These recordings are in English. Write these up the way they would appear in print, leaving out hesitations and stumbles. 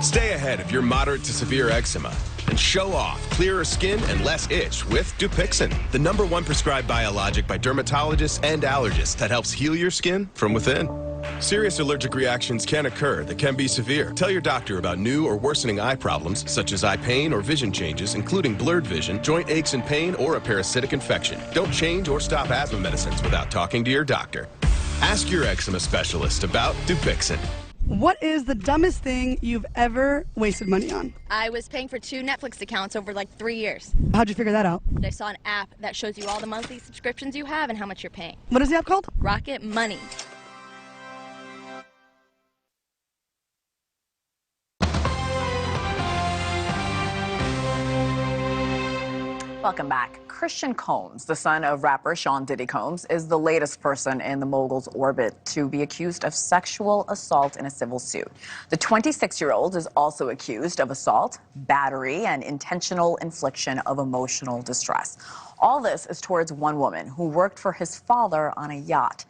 Stay ahead of your moderate to severe eczema and show off clearer skin and less itch with Dupixent, the #1 prescribed biologic by dermatologists and allergists that helps heal your skin from within. Serious allergic reactions can occur that can be severe. Tell your doctor about new or worsening eye problems such as eye pain or vision changes, including blurred vision, joint aches and pain, or a parasitic infection. Don't change or stop asthma medicines without talking to your doctor. Ask your eczema specialist about Dupixent. What is the dumbest thing you've ever wasted money on? I was paying for 2 Netflix accounts over like 3 years. How'd you figure that out? I saw an app that shows you all the monthly subscriptions you have and how much you're paying. What is the app called? Rocket Money. Welcome back. Christian Combs, the son of rapper Sean Diddy Combs, is the latest person in the mogul's orbit to be accused of sexual assault in a civil suit. The 26-year-old is also accused of assault, battery, and intentional infliction of emotional distress. All this is towards one woman who worked for his father on a yacht.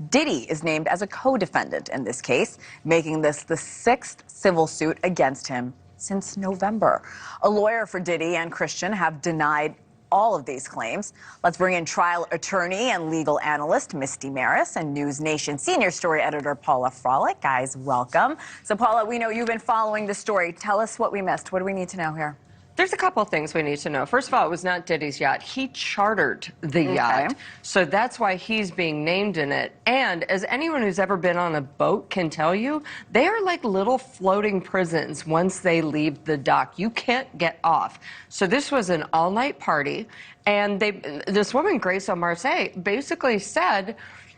Diddy is named as a co-defendant in this case, making this the 6th civil suit against him since November. A lawyer for Diddy and Christian have denied all of these claims. Let's bring in trial attorney and legal analyst Misty Marris and NewsNation senior story editor Paula Frolic. Guys, welcome. So Paula, we know you've been following the story. Tell us what we missed. What do we need to know here? There's a couple of things we need to know. First of all, it was not Diddy's yacht. He chartered the yacht. So that's why he's being named in it. And as anyone who's ever been on a boat can tell you, they are like little floating prisons once they leave the dock. You can't get off. So this was an all-night party. And this woman, Grace O'Marseille, basically said,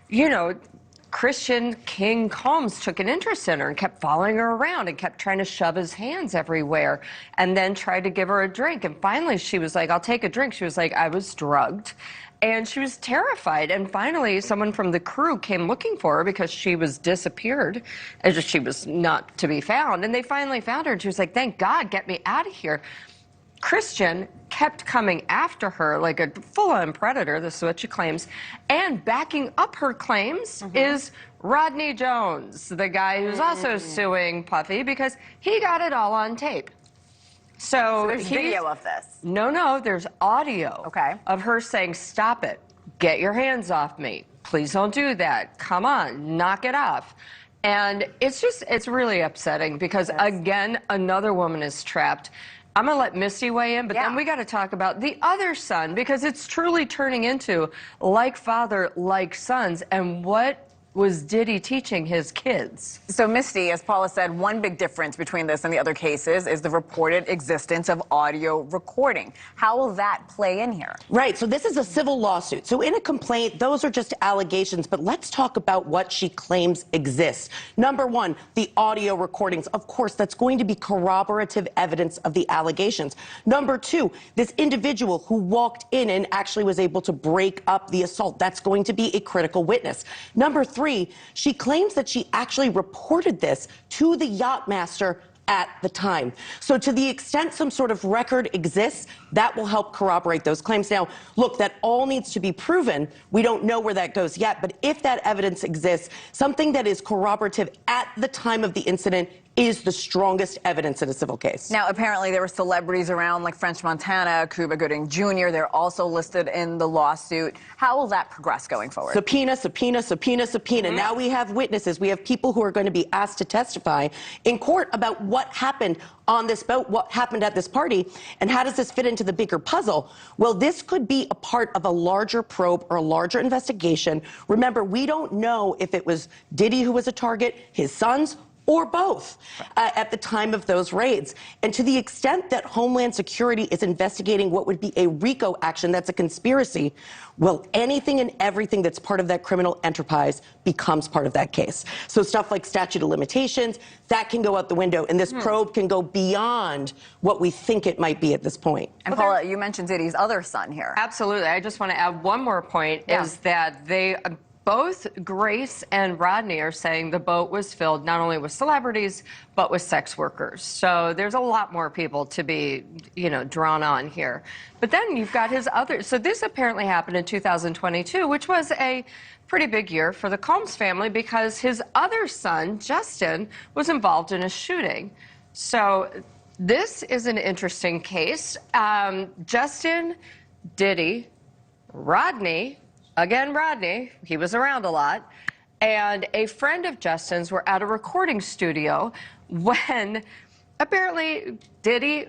you know, Christian King Combs took an interest in her and kept following her around and kept trying to shove his hands everywhere and then tried to give her a drink. And finally, she was like, I'll take a drink. She was like, I was drugged. And she was terrified. And finally, someone from the crew came looking for her because she was disappeared. And she was not to be found. And they finally found her. And she was like, thank God, get me out of here. Christian kept coming after her like a full-on predator, this is what she claims, and backing up her claims is Rodney Jones, the guy who's also suing Puffy because he got it all on tape. So there's video of this? No, there's audio of her saying, stop it, get your hands off me, please don't do that, come on, knock it off. And it's really upsetting because, again, another woman is trapped. I'm going to let Misty weigh in, but then we got to talk about the other son because it's truly turning into like father, like sons. And what was Diddy teaching his kids? So, Misty, as Paula said, one big difference between this and the other cases is the reported existence of audio recording. How will that play in here? Right. So this is a civil lawsuit. So in a complaint, those are just allegations. But let's talk about what she claims exists. Number one, the audio recordings. Of course, that's going to be corroborative evidence of the allegations. Number two, this individual who walked in and actually was able to break up the assault. That's going to be a critical witness. Number three, she claims that she actually reported this to the yacht master at the time. So to the extent some sort of record exists, that will help corroborate those claims. Now, look, that all needs to be proven. We don't know where that goes yet, but if that evidence exists, something that is corroborative at the time of the incident is the strongest evidence in a civil case. Now, apparently there were celebrities around like French Montana, Cuba Gooding Jr. They're also listed in the lawsuit. How will that progress going forward? Subpoena, subpoena, subpoena, subpoena. Now we have witnesses. We have people who are going to be asked to testify in court about what happened on this boat, what happened at this party, and how does this fit into the bigger puzzle? Well, this could be a part of a larger probe or a larger investigation. Remember, we don't know if it was Diddy who was a target, his sons, or both at the time of those raids. And to the extent that Homeland Security is investigating what would be a RICO action, that's a conspiracy, well, anything and everything that's part of that criminal enterprise becomes part of that case. So stuff like statute of limitations, that can go out the window, and this probe can go beyond what we think it might be at this point. And Paula, you mentioned Diddy's other son here. Absolutely. I just want to add one more point, is that both Grace and Rodney are saying the boat was filled not only with celebrities, but with sex workers. So there's a lot more people to be, drawn on here. But then you've got his other, so this apparently happened in 2022, which was a pretty big year for the Combs family because his other son, Justin, was involved in a shooting. So this is an interesting case. Justin, Diddy, Rodney, again Rodney, he was around a lot, and a friend of Justin's were at a recording studio when apparently Diddy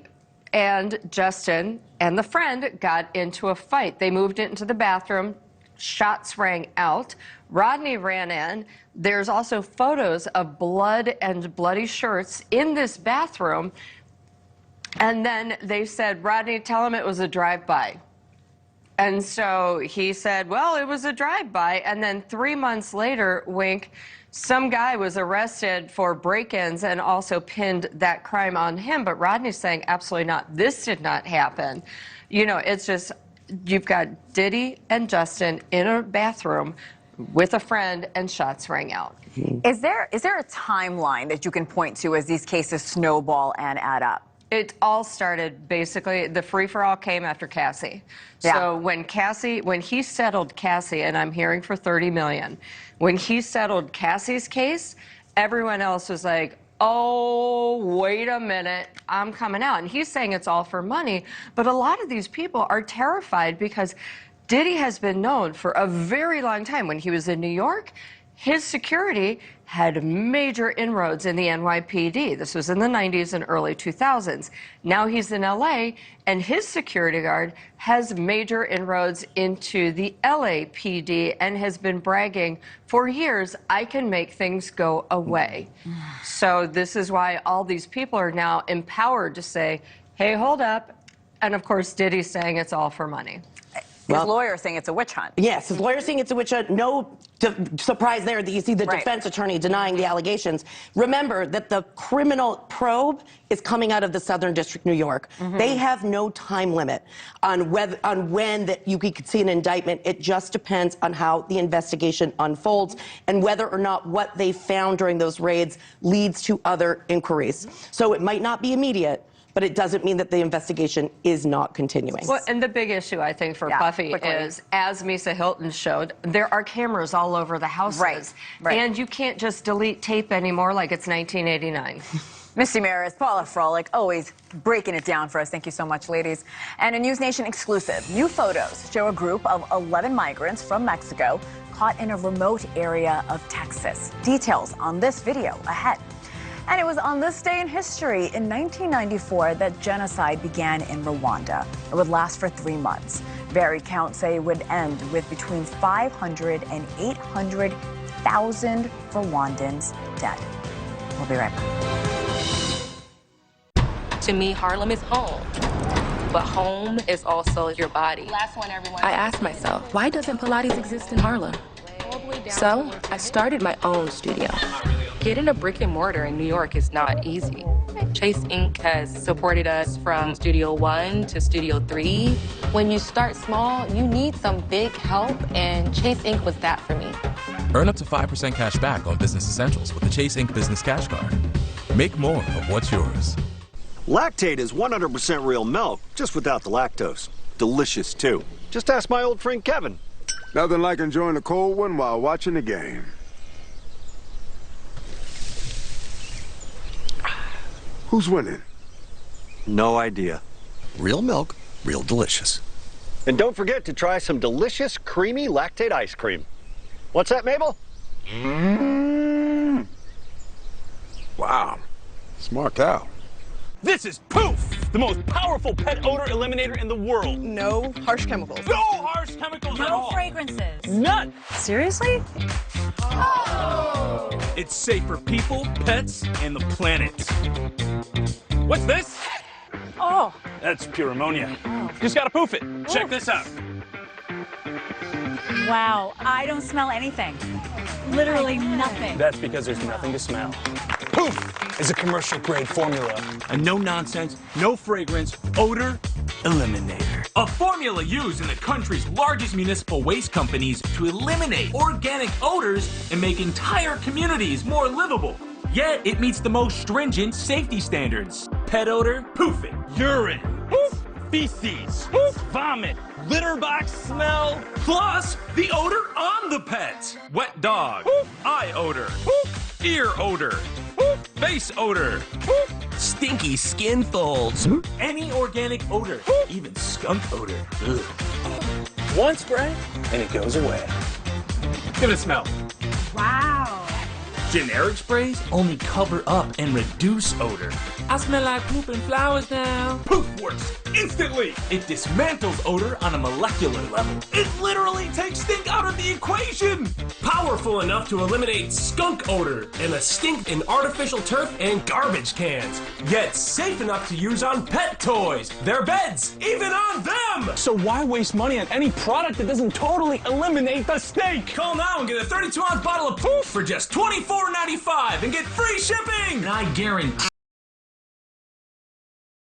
and Justin and the friend got into a fight. They moved into the bathroom, shots rang out, Rodney ran in. There's also photos of blood and bloody shirts in this bathroom. And then they said, Rodney, tell him it was a drive-by. And so he said, well, it was a drive-by. And then 3 months later, wink, some guy was arrested for break-ins and also pinned that crime on him. But Rodney's saying, absolutely not. This did not happen. You know, it's just, you've got Diddy and Justin in a bathroom with a friend and shots rang out. Is there a timeline that you can point to as these cases snowball and add up? It all started, basically, the free-for-all came after Cassie. Yeah. So when he settled Cassie, and I'm hearing for $30 million, when he settled Cassie's case, everyone else was like, oh, wait a minute, I'm coming out. And he's saying it's all for money, but a lot of these people are terrified because Diddy has been known for a very long time. When he was in New York, his security had major inroads in the NYPD. This was in the 90s and early 2000s. Now he's in LA, and his security guard has major inroads into the LAPD and has been bragging for years, I can make things go away. So this is why all these people are now empowered to say, hey, hold up. And of course, Diddy's saying it's all for money. His lawyer saying it's a witch hunt. Yes, his lawyer saying it's a witch hunt. No surprise there that you see the defense attorney denying the allegations. Remember that the criminal probe is coming out of the Southern District, New York. They have no time limit on when that you could see an indictment. It just depends on how the investigation unfolds and whether or not what they found during those raids leads to other inquiries. So it might not be immediate, but it doesn't mean that the investigation is not continuing. Well, and the big issue, I think, for Puffy is, as Misa Hilton showed, there are cameras all over the houses. Right. And you can't just delete tape anymore like it's 1989. Misty Marris, Paula Frolic, always breaking it down for us. Thank you so much, ladies. And a NewsNation exclusive. New photos show a group of 11 migrants from Mexico caught in a remote area of Texas. Details on this video ahead. And it was on this day in history in 1994 that genocide began in Rwanda. It would last for 3 months. Varied counts say it would end with between 500 and 800,000 Rwandans dead. We'll be right back. To me, Harlem is home. But home is also your body. Last one, everyone. I asked myself, why doesn't Pilates exist in Harlem? So I started my own studio. Getting a brick and mortar in New York is not easy. Chase Inc. has supported us from Studio 1 to Studio 3. When you start small, you need some big help, and Chase Inc. was that for me. Earn up to 5% cash back on business essentials with the Chase Inc. Business Cash Card. Make more of what's yours. Lactate is 100% real milk, just without the lactose. Delicious, too. Just ask my old friend Kevin. Nothing like enjoying a cold one while watching the game. Who's winning? No idea. Real milk, real delicious. And don't forget to try some delicious, creamy Lactate ice cream. What's that, Mabel? Wow. Smart cow. This is Poof, the most powerful pet odor eliminator in the world. No harsh chemicals. No harsh chemicals at all. No fragrances. None. Seriously? Oh. It's safe for people, pets, and the planet. What's this? Oh. That's pure ammonia. Oh. Just gotta poof it. Check this out. Wow, I don't smell anything. Literally nothing. That's because there's nothing to smell. Poof is a commercial-grade formula. A no-nonsense, no-fragrance odor eliminator. A formula used in the country's largest municipal waste companies to eliminate organic odors and make entire communities more livable. Yet, it meets the most stringent safety standards. Pet odor, poof it. Urine, poof. Feces, poof. Vomit, litter box smell, plus the odor on the pet. Wet dog, poof. Eye odor, poof. Ear odor, poof. Face odor. Stinky skin folds. Any organic odor. Even skunk odor. Ugh. One spray, and it goes away. Give it a smell. Wow. Generic sprays only cover up and reduce odor. I smell like poop and flowers now. Poof works instantly. It dismantles odor on a molecular level. It literally takes stink out of the equation. Powerful enough to eliminate skunk odor and the stink in artificial turf and garbage cans. Yet safe enough to use on pet toys, their beds, even on them. So why waste money on any product that doesn't totally eliminate the stink? Call now and get a 32-ounce bottle of Poof for just $24.95 and get free shipping. And I guarantee